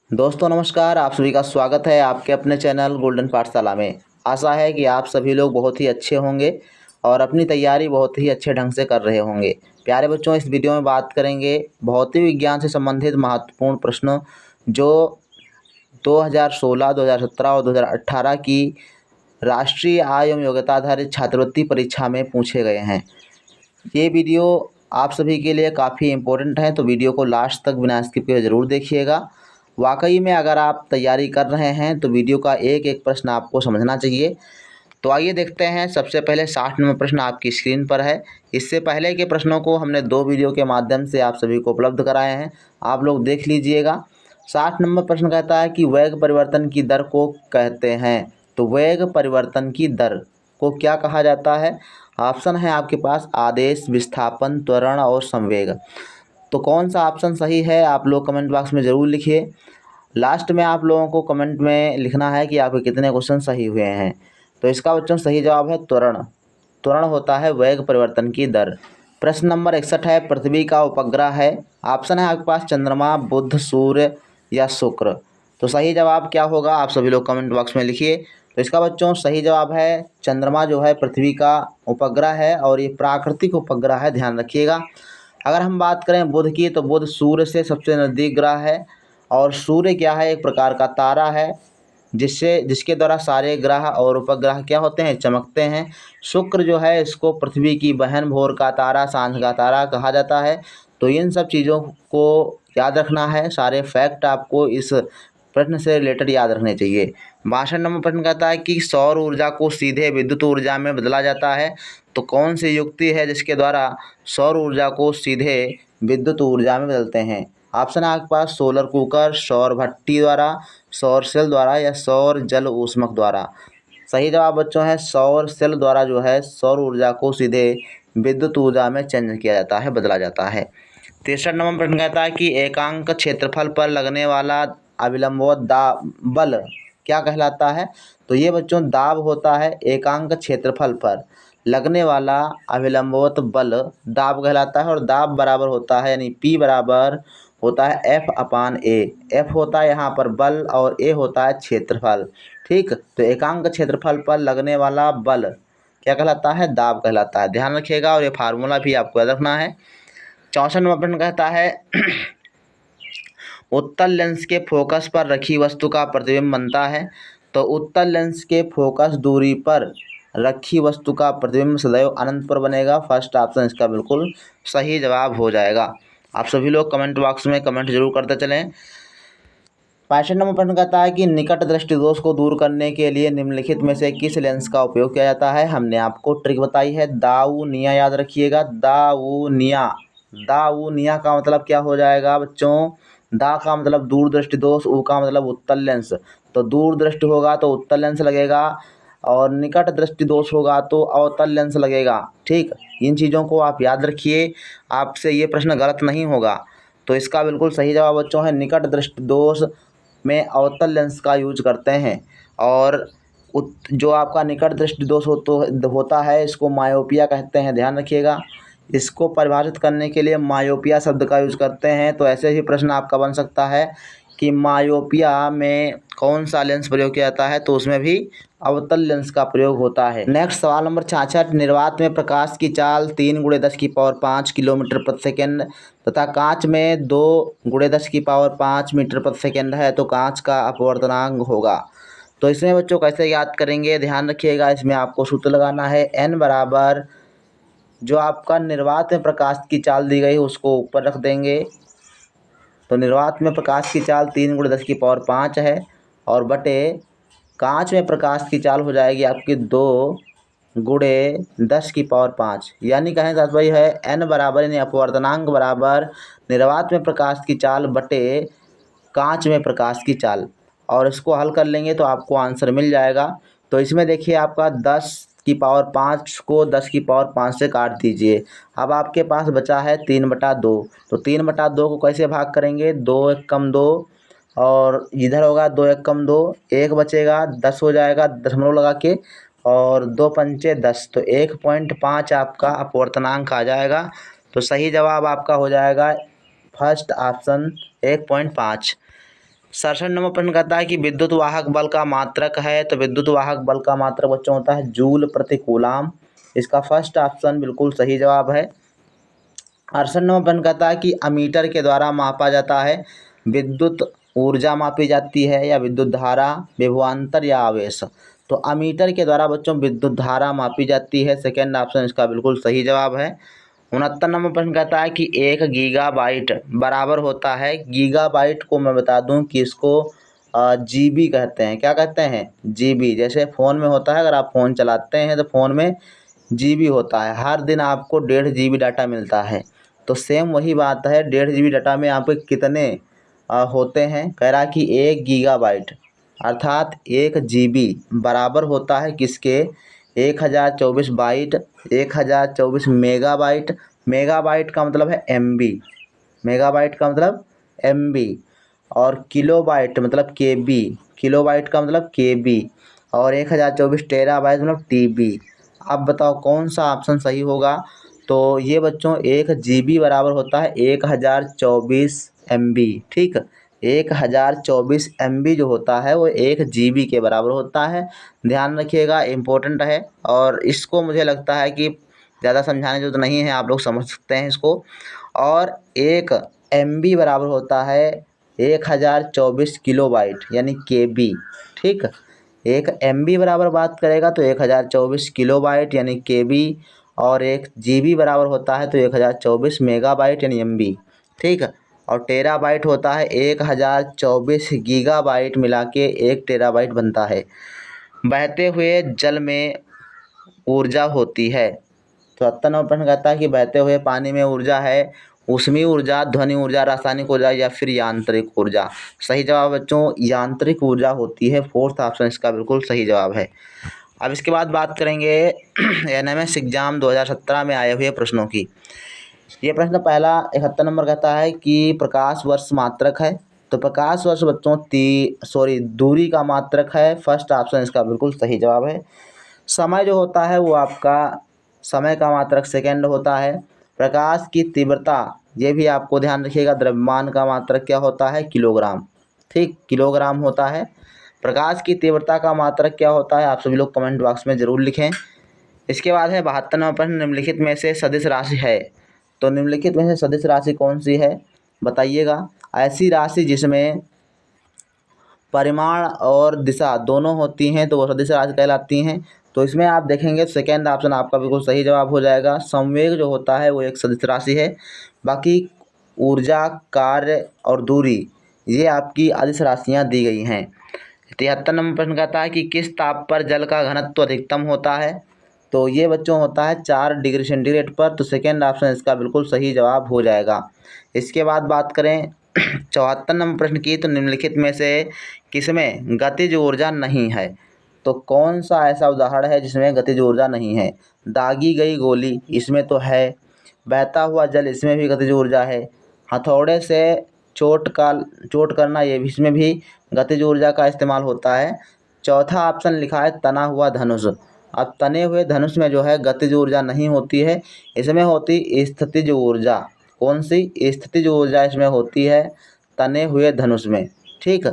दोस्तों नमस्कार, आप सभी का स्वागत है आपके अपने चैनल गोल्डन पाठशाला में। आशा है कि आप सभी लोग बहुत ही अच्छे होंगे और अपनी तैयारी बहुत ही अच्छे ढंग से कर रहे होंगे। प्यारे बच्चों, इस वीडियो में बात करेंगे भौतिक विज्ञान से संबंधित महत्वपूर्ण प्रश्न जो 2016, 2017 और 2018 की राष्ट्रीय आय एवं योग्यता आधारित छात्रवृत्ति परीक्षा में पूछे गए हैं। ये वीडियो आप सभी के लिए काफ़ी इम्पोर्टेंट है, तो वीडियो को लास्ट तक बिना स्किप किए ज़रूर देखिएगा। वाकई में अगर आप तैयारी कर रहे हैं तो वीडियो का एक एक प्रश्न आपको समझना चाहिए। तो आइए देखते हैं। सबसे पहले 60 नंबर प्रश्न आपकी स्क्रीन पर है। इससे पहले के प्रश्नों को हमने 2 वीडियो के माध्यम से आप सभी को उपलब्ध कराए हैं, आप लोग देख लीजिएगा। 60 नंबर प्रश्न कहता है कि वेग परिवर्तन की दर को कहते हैं। तो वेग परिवर्तन की दर को क्या कहा जाता है? ऑप्शन है आपके पास आदेश, विस्थापन, त्वरण और संवेग। तो कौन सा ऑप्शन सही है आप लोग कमेंट बॉक्स में ज़रूर लिखिए। लास्ट में आप लोगों को कमेंट में लिखना है कि आपके कितने क्वेश्चन सही हुए हैं। तो इसका बच्चों सही जवाब है त्वरण। त्वरण होता है वेग परिवर्तन की दर। प्रश्न नंबर 61 है, पृथ्वी का उपग्रह है। ऑप्शन है आपके पास चंद्रमा, बुध, सूर्य या शुक्र। तो सही जवाब क्या होगा आप सभी लोग कमेंट बॉक्स में लिखिए। तो इसका बच्चों सही जवाब है चंद्रमा जो है पृथ्वी का उपग्रह है और ये प्राकृतिक उपग्रह है, ध्यान रखिएगा। अगर हम बात करें बुध की, तो बुध सूर्य से सबसे नज़दीक ग्रह है और सूर्य क्या है, एक प्रकार का तारा है जिसके द्वारा सारे ग्रह और उपग्रह क्या होते हैं, चमकते हैं। शुक्र जो है इसको पृथ्वी की बहन, भोर का तारा, सांझ का तारा कहा जाता है। तो इन सब चीज़ों को याद रखना है, सारे फैक्ट आपको इस प्रश्न से रिलेटेड याद रखने चाहिए। 62 नंबर प्रश्न कहता है कि सौर ऊर्जा को सीधे विद्युत ऊर्जा में बदला जाता है। तो कौन सी युक्ति है जिसके द्वारा सौर ऊर्जा को सीधे विद्युत ऊर्जा में बदलते हैं? ऑप्शन है आपके पास सोलर कुकर, सौर भट्टी द्वारा, सौर सेल द्वारा या सौर जल ऊष्मक द्वारा। सही जवाब बच्चों है सौर सेल द्वारा जो है सौर ऊर्जा को सीधे विद्युत ऊर्जा में चेंज किया जाता है, बदला जाता है। 63 नंबर प्रश्न कहता है कि एकांक क्षेत्रफल पर लगने वाला अविलंबवत बल क्या कहलाता है? तो ये बच्चों दाब होता है, एकांक क्षेत्रफल पर लगने वाला अविलंबवत बल दाब कहलाता है। और दाब बराबर होता है यानी P बराबर होता है F/A। F होता है यहाँ पर बल और A होता है क्षेत्रफल। ठीक, तो एकांक क्षेत्रफल पर लगने वाला बल क्या कहलाता है? दाब कहलाता है, ध्यान रखिएगा। और ये फार्मूला भी आपको याद रखना है। 64 नंबर प्रश्न कहता है उत्तल लेंस के फोकस पर रखी वस्तु का प्रतिबिंब बनता है। तो उत्तल लेंस के फोकस दूरी पर रखी वस्तु का प्रतिबिंब सदैव अनंत पर बनेगा। फर्स्ट ऑप्शन इसका बिल्कुल सही जवाब हो जाएगा। आप सभी लोग कमेंट बॉक्स में कमेंट जरूर करते चलें। 65 नंबर प्रश्न कहता है कि निकट दृष्टि दोष को दूर करने के लिए निम्नलिखित में से किस लेंस का उपयोग किया जाता है? हमने आपको ट्रिक बताई है, दाऊनिया, याद रखिएगा, दाऊनिया। दाऊनिया का मतलब क्या हो जाएगा बच्चों? दा का मतलब दूर दृष्टि दोष, ऊ का मतलब उत्तल लेंस। तो दूर दृष्टि होगा तो उत्तल लेंस लगेगा और निकट दृष्टि दोष होगा तो अवतल लेंस लगेगा। ठीक, इन चीज़ों को आप याद रखिए, आपसे ये प्रश्न गलत नहीं होगा। तो इसका बिल्कुल सही जवाब बच्चों है निकट दृष्टि दोष में अवतल लेंस का यूज करते हैं। और जो आपका निकट दृष्टि दोष होता है इसको मायोपिया कहते हैं, ध्यान रखिएगा। इसको परिभाषित करने के लिए मायोपिया शब्द का यूज करते हैं। तो ऐसे ही प्रश्न आपका बन सकता है कि मायोपिया में कौन सा लेंस प्रयोग किया जाता है? तो उसमें भी अवतल लेंस का प्रयोग होता है। नेक्स्ट सवाल नंबर 66, निर्वात में प्रकाश की चाल 3 × 10⁵ किलोमीटर प्रति सेकेंड तथा कांच में 2 × 10⁵ मीटर प्रति सेकेंड है। तो कांच का अपवर्तनांक होगा। तो इसमें बच्चों कैसे याद करेंगे, ध्यान रखिएगा। इसमें आपको सूत्र लगाना है n बराबर जो आपका निर्वात में प्रकाश की चाल दी गई है उसको ऊपर रख देंगे। तो निर्वात में प्रकाश की चाल 3 × 10⁵ है और बटे कांच में प्रकाश की चाल हो जाएगी आपकी 2 × 10⁵, यानी कहें तात्पर्य है n बराबर यानी अपवर्तनांक बराबर निर्वात में प्रकाश की चाल बटे कांच में प्रकाश की चाल। और इसको हल कर लेंगे तो आपको आंसर मिल जाएगा। तो इसमें देखिए आपका 10⁵ को 10⁵ से काट दीजिए। अब आपके पास बचा है 3/2। तो 3/2 को कैसे भाग करेंगे? 2 × 1 = 2 और इधर होगा 2 × 1 = 2, 1 बचेगा, 10 हो जाएगा दशमलव लगा के, और 2 × 5 = 10। तो 1.5 आपका अपवर्तनांक आ जाएगा। तो सही जवाब आपका हो जाएगा फर्स्ट ऑप्शन 1.5। 67 नंबर प्रश्न कहता है कि विद्युत वाहक बल का मात्रक है। तो विद्युत वाहक बल का मात्रक बच्चों होता है जूल प्रति कूलाम। इसका फर्स्ट ऑप्शन बिल्कुल सही जवाब है। 68 नंबर प्रश्न कहता है कि अमीटर के द्वारा मापा जाता है। विद्युत ऊर्जा मापी जाती है या विद्युत धारा, विभवांतर या आवेश। तो अमीटर के द्वारा बच्चों विद्युत धारा मापी जाती है। सेकेंड ऑप्शन इसका बिल्कुल सही जवाब है। 69 नंबर प्रश्न कहता है कि 1 गीगाबाइट बराबर होता है। गीगाबाइट को मैं बता दूं कि इसको जीबी कहते हैं। क्या कहते हैं? जीबी। जैसे फ़ोन में होता है, अगर आप फ़ोन चलाते हैं तो फ़ोन में जीबी होता है। हर दिन आपको 1.5 जीबी डाटा मिलता है। तो सेम वही बात है, 1.5 जीबी डाटा में आपके कितने होते हैं? कह रहा कि 1 गीगाबाइट अर्थात 1 जीबी बराबर होता है किसके? 1024 बाइट, 1024 मेगाबाइट। मेगाबाइट का मतलब है एमबी, मेगाबाइट का मतलब एमबी। और किलोबाइट मतलब केबी, किलोबाइट का मतलब केबी। और 1024 टेराबाइट मतलब टीबी। अब बताओ कौन सा ऑप्शन सही होगा? तो ये बच्चों 1 जीबी बराबर होता है 1024 एमबी। ठीक, 1024 एमबी जो होता है वो 1 जीबी के बराबर होता है। ध्यान रखिएगा, इम्पोर्टेंट है। और इसको मुझे लगता है कि ज़्यादा समझाने की जरूरत नहीं है, आप लोग समझ सकते हैं इसको। और 1 एमबी बराबर होता है 1024 किलोबाइट यानी केबी। ठीक, 1 एमबी बराबर बात करेगा तो 1024 किलोबाइट यानी केबी। और 1 जीबी बराबर होता है तो 1024 मेगाबाइट यानी एमबी। ठीक, और टेराबाइट होता है 1024 गीगाबाइट मिला के 1 टेराबाइट बनता है। बहते हुए जल में ऊर्जा होती है। तो 78 नंबर प्रश्न कहता है कि बहते हुए पानी में ऊर्जा है। ऊष्मीय ऊर्जा, ध्वनि ऊर्जा, रासायनिक ऊर्जा या फिर यांत्रिक ऊर्जा। सही जवाब बच्चों यांत्रिक ऊर्जा होती है। फोर्थ ऑप्शन इसका बिल्कुल सही जवाब है। अब इसके बाद बात करेंगे एनएमएस एग्जाम 2017 में आए हुए प्रश्नों की। ये प्रश्न पहला 71 नंबर कहता है कि प्रकाश वर्ष मात्रक है। तो प्रकाश वर्ष बच्चों दूरी का मात्रक है। फर्स्ट ऑप्शन इसका बिल्कुल सही जवाब है। समय जो होता है वो आपका समय का मात्रक सेकंड होता है। प्रकाश की तीव्रता, ये भी आपको ध्यान रखिएगा, द्रव्यमान का मात्रक क्या होता है? किलोग्राम। ठीक, किलोग्राम होता है। प्रकाश की तीव्रता का मात्रक क्या होता है? आप सभी लोग कमेंट बॉक्स में ज़रूर लिखें। इसके बाद है 72 नंबर प्रश्न, निम्नलिखित में से सदिश राशि है। तो निम्नलिखित में से सदिश राशि कौन सी है बताइएगा? ऐसी राशि जिसमें परिमाण और दिशा दोनों होती हैं तो वो सदिश राशि कहलाती हैं। तो इसमें आप देखेंगे सेकेंड ऑप्शन आपका बिल्कुल सही जवाब हो जाएगा। संवेग जो होता है वो एक सदिश राशि है। बाकी ऊर्जा, कार्य और दूरी ये आपकी अदिश राशियाँ दी गई हैं। 73 नंबर प्रश्न कहता है कि किस ताप पर जल का घनत्व अधिकतम होता है। तो ये बच्चों होता है 4 डिग्री सेंटीग्रेड पर। तो सेकेंड ऑप्शन इसका बिल्कुल सही जवाब हो जाएगा। इसके बाद बात करें 74 नंबर प्रश्न की। तो निम्नलिखित में से किसमें गतिज ऊर्जा नहीं है? तो कौन सा ऐसा उदाहरण है जिसमें गतिज ऊर्जा नहीं है? दागी गई गोली, इसमें तो है। बहता हुआ जल, इसमें भी गतिज ऊर्जा है। हथौड़े से चोट करना, ये भी, इसमें भी गतिज ऊर्जा का इस्तेमाल होता है। चौथा ऑप्शन लिखा है तना हुआ धनुष। अब तने हुए धनुष में जो है गतिज ऊर्जा नहीं होती है, इसमें होती स्थितिज ऊर्जा। कौन सी? स्थितिज ऊर्जा इसमें होती है तने हुए धनुष में। ठीक,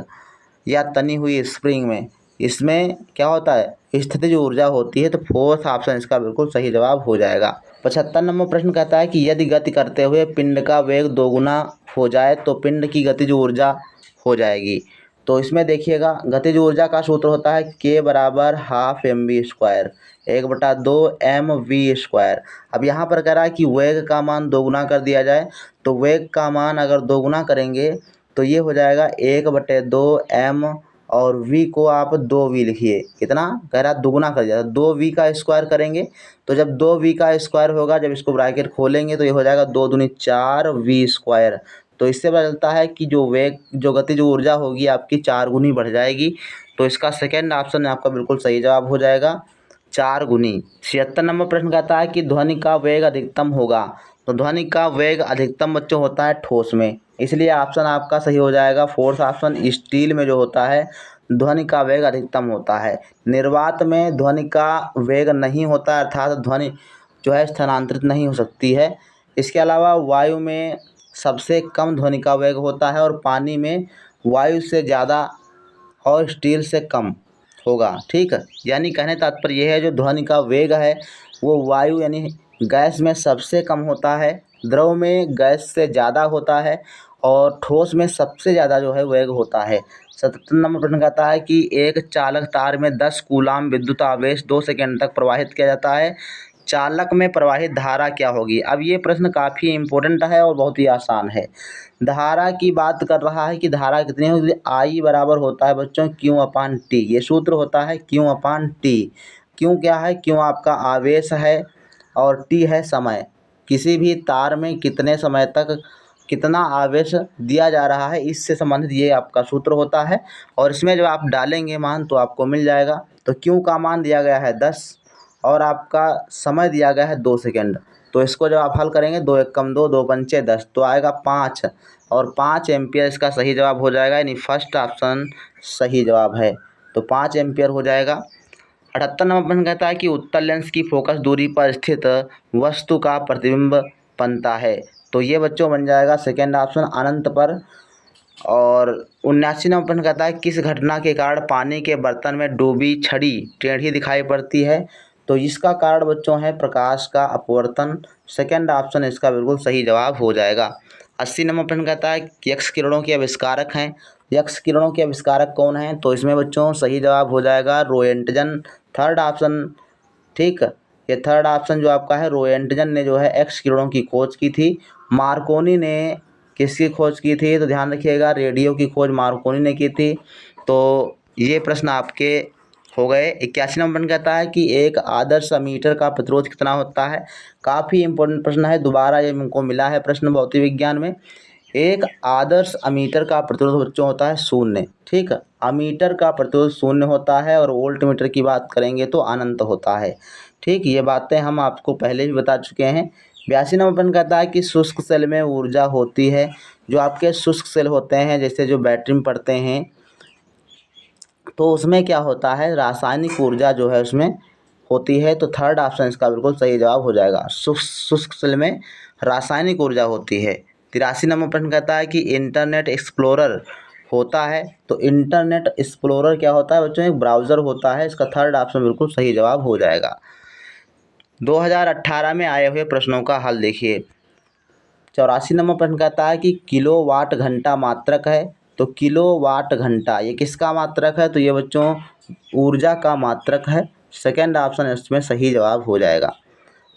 या तनी हुई स्प्रिंग में, इसमें क्या होता है? स्थितिज ऊर्जा होती है। तो फोर्थ ऑप्शन इसका बिल्कुल सही जवाब हो जाएगा। 75 नंबर प्रश्न कहता है कि यदि गति करते हुए पिंड का वेग दोगुना हो जाए तो पिंड की गतिज ऊर्जा हो जाएगी। तो इसमें देखिएगा गतिज ऊर्जा का सूत्र होता है K बराबर हाफ mv², 1/2 mv²। अब यहाँ पर कह रहा है कि वेग का मान दोगुना कर दिया जाए। तो वेग का मान अगर दोगुना करेंगे तो ये हो जाएगा 1/2 m, और v को आप 2v लिखिए। कितना कह रहा है? दुगुना कर दिया। 2v का स्क्वायर करेंगे तो जब 2v का स्क्वायर होगा, जब इसको ब्रैकेट खोलेंगे तो ये हो जाएगा 2 दूनी 4v²। तो इससे पता चलता है कि जो गतिज ऊर्जा होगी आपकी 4 गुनी बढ़ जाएगी। तो इसका सेकेंड ऑप्शन आपका बिल्कुल सही जवाब हो जाएगा, 4 गुनी। 76 नंबर प्रश्न कहता है कि ध्वनि का वेग अधिकतम होगा। तो ध्वनि का वेग अधिकतम बच्चों होता है ठोस में, इसलिए ऑप्शन आपका सही हो जाएगा फोर्थ ऑप्शन। स्टील में जो होता है ध्वनि का वेग अधिकतम होता है। निर्वात में ध्वनि का वेग नहीं होता, अर्थात ध्वनि जो है स्थानांतरित नहीं हो सकती है। इसके अलावा वायु में सबसे कम ध्वनि का वेग होता है और पानी में वायु से ज़्यादा और स्टील से कम होगा। ठीक है, यानी कहने तात्पर्य यह है जो ध्वनि का वेग है वो वायु यानी गैस में सबसे कम होता है, द्रव में गैस से ज़्यादा होता है और ठोस में सबसे ज़्यादा जो है वेग होता है। 77 नंबर प्रश्न कहता है कि एक चालक तार में 10 कूलाम विद्युत आवेश 2 सेकंड तक प्रवाहित किया जाता है, चालक में प्रवाहित धारा क्या होगी। अब ये प्रश्न काफ़ी इम्पोर्टेंट है और बहुत ही आसान है। धारा की बात कर रहा है कि धारा कितनी होगी। आई बराबर होता है बच्चों क्यू अपान टी, ये सूत्र होता है क्यू अपान टी। क्यू क्या है, क्यू आपका आवेश है और टी है समय। किसी भी तार में कितने समय तक कितना आवेश दिया जा रहा है इससे संबंधित ये आपका सूत्र होता है और इसमें जब आप डालेंगे मान तो आपको मिल जाएगा। तो क्यू का मान दिया गया है 10 और आपका समय दिया गया है 2 सेकंड। तो इसको जब आप हल करेंगे 2 एकम 2, 2 पंचे 10 तो आएगा 5 और 5 एम्पियर इसका सही जवाब हो जाएगा, यानी फर्स्ट ऑप्शन सही जवाब है। तो 5 एम्पियर हो जाएगा। 78 नंबर प्रश्न कहता है कि उत्तल लेंस की फोकस दूरी पर स्थित वस्तु का प्रतिबिंब बनता है। तो ये बच्चों बन जाएगा सेकेंड ऑप्शन अनंत पर। और 79 नंबर प्रश्न कहता है किस घटना के कारण पानी के बर्तन में डूबी छड़ी टेढ़ी दिखाई पड़ती है। तो इसका कारण बच्चों है प्रकाश का अपवर्तन, सेकेंड ऑप्शन इसका बिल्कुल सही जवाब हो जाएगा। 80 नंबर प्रश्न कहता है कि एक्स किरणों के आविष्कारक हैं। एक्स किरणों के आविष्कारक कौन हैं। तो इसमें बच्चों सही जवाब हो जाएगा रोएंटजन, थर्ड ऑप्शन। ठीक, ये थर्ड ऑप्शन जो आपका है रोएंटजन ने जो है एक्स किरणों की खोज की थी। मार्कोनी ने किसकी खोज की थी। तो ध्यान रखिएगा रेडियो की खोज मार्कोनी ने की थी। तो ये प्रश्न आपके हो गए। 81 नंबर प्रश्न कहता है कि एक आदर्श अमीटर का प्रतिरोध कितना होता है। काफ़ी इंपॉर्टेंट प्रश्न है, दोबारा ये हमको मिला है प्रश्न भौतिक विज्ञान में। एक आदर्श अमीटर का प्रतिरोध बच्चों होता है 0। ठीक है, अमीटर का प्रतिरोध 0 होता है और वोल्ट मीटर की बात करेंगे तो अनंत होता है। ठीक, ये बातें हम आपको पहले भी बता चुके हैं। 82 नंबर प्रश्न कहता है कि शुष्क सेल में ऊर्जा होती है। जो आपके शुष्क सेल होते हैं जैसे जो बैटरी में पढ़ते हैं तो उसमें क्या होता है रासायनिक ऊर्जा जो है उसमें होती है। तो थर्ड ऑप्शन इसका बिल्कुल सही जवाब हो जाएगा, शुष्क सेल में रासायनिक ऊर्जा होती है। 83 नंबर प्रश्न कहता है कि इंटरनेट एक्सप्लोरर होता है। तो इंटरनेट एक्सप्लोरर क्या होता है बच्चों, एक ब्राउज़र होता है। इसका थर्ड ऑप्शन बिल्कुल सही जवाब हो जाएगा। 2018 में आए हुए प्रश्नों का हल देखिए। 84 नंबर प्रश्न कहता है कि किलोवाट घंटा मात्रक है। तो किलोवाट घंटा ये किसका मात्रक है। तो ये बच्चों ऊर्जा का मात्रक है, सेकेंड ऑप्शन इसमें सही जवाब हो जाएगा।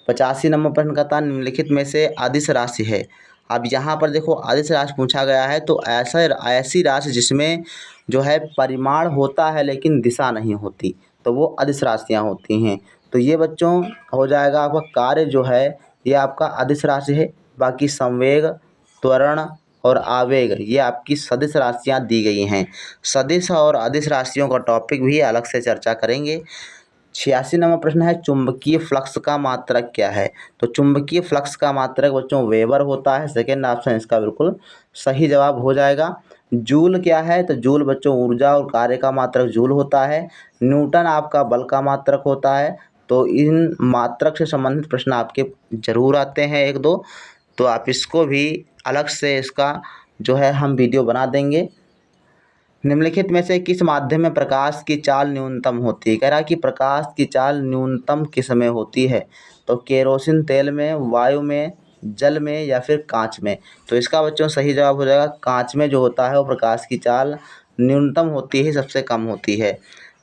85 नंबर प्रश्न कहता है निम्नलिखित में से अदिश राशि है। अब यहाँ पर देखो अदिश राशि पूछा गया है तो ऐसी राशि जिसमें जो है परिमाण होता है लेकिन दिशा नहीं होती तो वो अदिश राशियाँ होती हैं। तो ये बच्चों हो जाएगा आपका कार्य जो है ये आपका अदिश राशि है। बाकी संवेग, त्वरण और आवेग ये आपकी सदिश राशियाँ दी गई हैं। सदिश और अदिश राशियों का टॉपिक भी अलग से चर्चा करेंगे। 86 नंबर प्रश्न है चुंबकीय फ्लक्स का मात्रक क्या है। तो चुंबकीय फ्लक्स का मात्रक बच्चों वेबर होता है, सेकेंड ऑप्शन इसका बिल्कुल सही जवाब हो जाएगा। जूल क्या है। तो जूल बच्चों ऊर्जा और कार्य का मात्रक जूल होता है। न्यूटन आपका बल का मात्रक होता है। तो इन मात्रक से संबंधित प्रश्न आपके ज़रूर आते हैं एक दो, तो आप इसको भी अलग से इसका जो है हम वीडियो बना देंगे। निम्नलिखित में से किस माध्यम में प्रकाश की चाल न्यूनतम होती है। कह रहा है कि प्रकाश की चाल न्यूनतम किस में होती है। तो केरोसिन तेल में, वायु में, जल में या फिर कांच में। तो इसका बच्चों सही जवाब हो जाएगा कांच में जो होता है वो प्रकाश की चाल न्यूनतम होती है, सबसे कम होती है।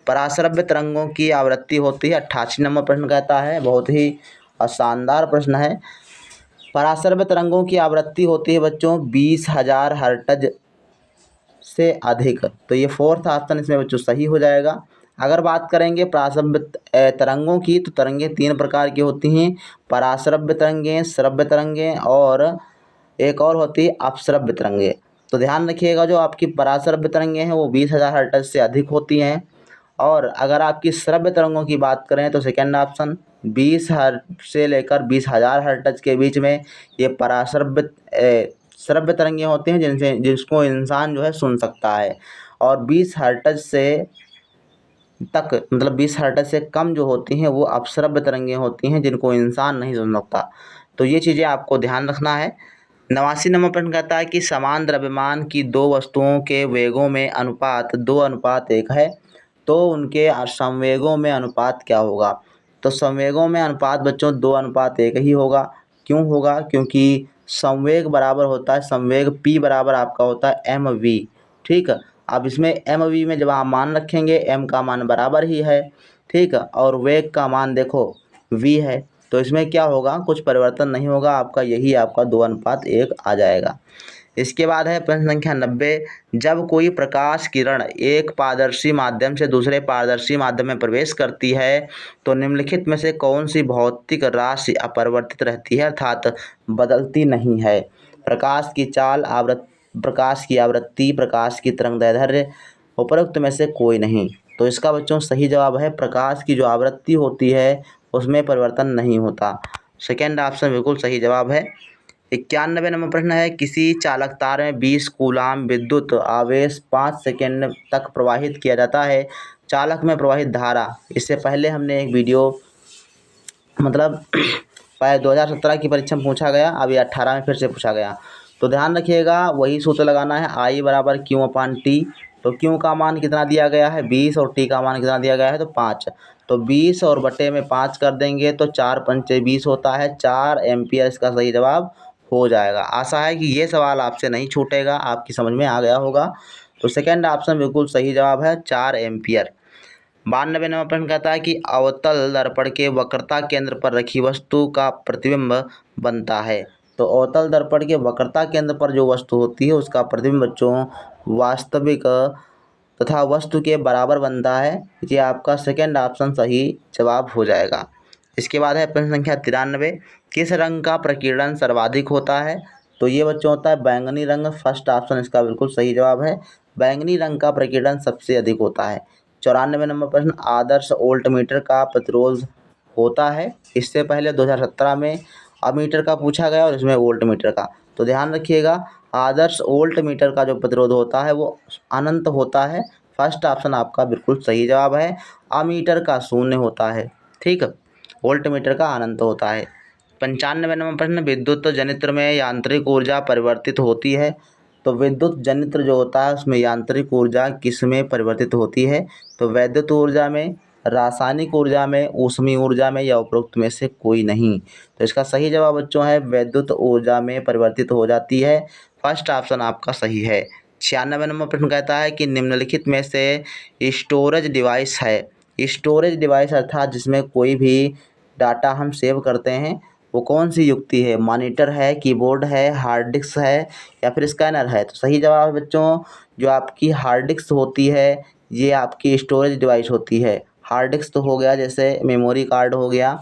पराश्रव्य तरंगों की आवृत्ति होती है। 88 नंबर प्रश्न कहता है बहुत ही शानदार प्रश्न है। पराश्रव्य तरंगों की आवृत्ति होती है बच्चों 20,000 हर्ट्ज से अधिक। तो ये फोर्थ ऑप्शन इसमें बच्चों सही हो जाएगा। अगर बात करेंगे पराश्रव्य तरंगों की तो तरंगें 3 प्रकार की होती हैं, पराश्रव्य तरंगें, श्रव्य तरंगें और एक और होती है अपश्रव्य तरंगें। तो ध्यान रखिएगा जो आपकी पराश्रव्य तरंगें हैं वो 20,000 हर्ट्ज से अधिक होती हैं और अगर आपकी श्रव्य तरंगों की बात करें तो सेकेंड ऑप्शन 20 हर्ट्ज से लेकर 20,000 हर्ट्ज के बीच में ये श्रव्य तरंगें होती हैं जिसको इंसान जो है सुन सकता है। और 20 हर्ट्ज से तक मतलब 20 हर्ट्ज से कम जो होती हैं वो अपश्रव्य तरंगें होती हैं जिनको इंसान नहीं सुन सकता। तो ये चीज़ें आपको ध्यान रखना है। 89 नंबर प्रश्न कहता है कि समान द्रव्यमान की दो वस्तुओं के वेगों में अनुपात 2:1 है, तो उनके संवेगों में अनुपात क्या होगा। तो संवेगों में अनुपात बच्चों 2:1 ही होगा। क्यों होगा? क्योंकि संवेग बराबर होता है, संवेग P बराबर आपका होता है mv। ठीक है, अब इसमें mv में जब आप मान रखेंगे m का मान बराबर ही है, ठीक है, और वेग का मान देखो v है, तो इसमें क्या होगा, कुछ परिवर्तन नहीं होगा, आपका यही आपका 2:1 आ जाएगा। इसके बाद है प्रश्न संख्या 90। जब कोई प्रकाश किरण एक पारदर्शी माध्यम से दूसरे पारदर्शी माध्यम में प्रवेश करती है तो निम्नलिखित में से कौन सी भौतिक राशि अपरिवर्तित रहती है अर्थात बदलती नहीं है। प्रकाश की चाल, प्रकाश की आवृत्ति, प्रकाश की तरंगदैर्ध्य, उपरोक्त में से कोई नहीं। तो इसका बच्चों सही जवाब है प्रकाश की जो आवृत्ति होती है उसमें परिवर्तन नहीं होता। सेकेंड ऑप्शन बिल्कुल सही जवाब है। 91 नंबर प्रश्न है किसी चालक तार में 20 कूलाम विद्युत आवेश 5 सेकेंड तक प्रवाहित किया जाता है। चालक में प्रवाहित धारा, इससे पहले हमने एक वीडियो मतलब 2017 की परीक्षा में पूछा गया, अभी 18 में फिर से पूछा गया, तो ध्यान रखिएगा वही सूत्र लगाना है, I बराबर Q/T। तो Q का मान कितना दिया गया है 20 और T का मान कितना दिया गया है तो 5। तो 20 और बटे में 5 कर देंगे तो 4×5 = 20 होता है, 4 एम्पियर इसका सही जवाब हो जाएगा। आशा है कि ये सवाल आपसे नहीं छूटेगा, आपकी समझ में आ गया होगा। तो सेकेंड ऑप्शन बिल्कुल सही जवाब है 4 एम्पियर। 92 नंबर प्रश्न कहता है कि अवतल दर्पण के वक्रता केंद्र पर रखी वस्तु का प्रतिबिंब बनता है। तो अवतल दर्पण के वक्रता केंद्र पर जो वस्तु होती है उसका प्रतिबिंब बच्चों वास्तविक तथा वस्तु के बराबर बनता है। ये आपका सेकेंड ऑप्शन सही जवाब हो जाएगा। इसके बाद है प्रश्न संख्या 93। किस रंग का प्रकीर्णन सर्वाधिक होता है। तो ये बच्चों होता है बैंगनी रंग। फर्स्ट ऑप्शन इसका बिल्कुल सही जवाब है, बैंगनी रंग का प्रकीर्णन सबसे अधिक होता है। 94 नंबर प्रश्न आदर्श वोल्ट मीटर का प्रतिरोध होता है। इससे पहले 2017 में अमीटर का पूछा गया और इसमें वोल्ट मीटर का। तो ध्यान रखिएगा आदर्श वोल्ट मीटर का जो प्रतिरोध होता है वो अनंत होता है। फर्स्ट ऑप्शन आपका बिल्कुल सही जवाब है। अमीटर का 0 होता है, ठीक है, वोल्ट मीटर का अनंत होता है। 95 नंबर प्रश्न विद्युत जनित्र में यांत्रिक ऊर्जा परिवर्तित होती है। तो विद्युत जनित्र जो होता है उसमें यांत्रिक ऊर्जा किस में परिवर्तित होती है। तो वैद्युत ऊर्जा में, रासायनिक ऊर्जा में, ऊष्मीय ऊर्जा में या उपरोक्त में से कोई नहीं। तो इसका सही जवाब बच्चों है वैद्युत ऊर्जा में परिवर्तित हो जाती है। फर्स्ट ऑप्शन आपका सही है। 96 नंबर प्रश्न कहता है कि निम्नलिखित में से स्टोरेज डिवाइस है। स्टोरेज डिवाइस अर्थात जिसमें कोई भी डाटा हम सेव करते हैं वो कौन सी युक्ति है। मॉनिटर है, कीबोर्ड है, हार्ड डिस्क है या फिर स्कैनर है। तो सही जवाब है बच्चों जो आपकी हार्ड डिस्क होती है ये आपकी स्टोरेज डिवाइस होती है। हार्ड डिस्क तो हो गया जैसे मेमोरी कार्ड हो गया।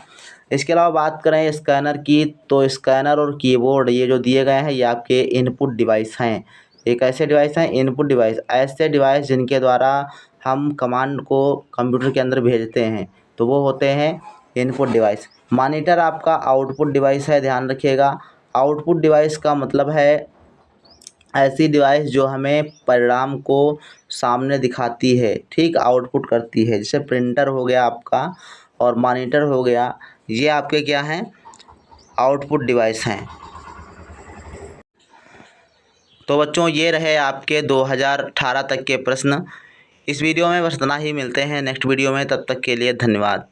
इसके अलावा बात करें स्कैनर की तो स्कैनर और कीबोर्ड ये जो दिए गए हैं ये आपके इनपुट डिवाइस हैं। एक ऐसे डिवाइस हैं इनपुट डिवाइस, ऐसे डिवाइस जिनके द्वारा हम कमांड को कंप्यूटर के अंदर भेजते हैं तो वो होते हैं इनपुट डिवाइस। मॉनिटर आपका आउटपुट डिवाइस है, ध्यान रखिएगा। आउटपुट डिवाइस का मतलब है ऐसी डिवाइस जो हमें परिणाम को सामने दिखाती है, ठीक, आउटपुट करती है। जैसे प्रिंटर हो गया आपका और मॉनिटर हो गया, ये आपके क्या हैं आउटपुट डिवाइस हैं। तो बच्चों ये रहे आपके 2018 तक के प्रश्न। इस वीडियो में बस इतना ही, मिलते हैं नेक्स्ट वीडियो में, तब तक के लिए धन्यवाद।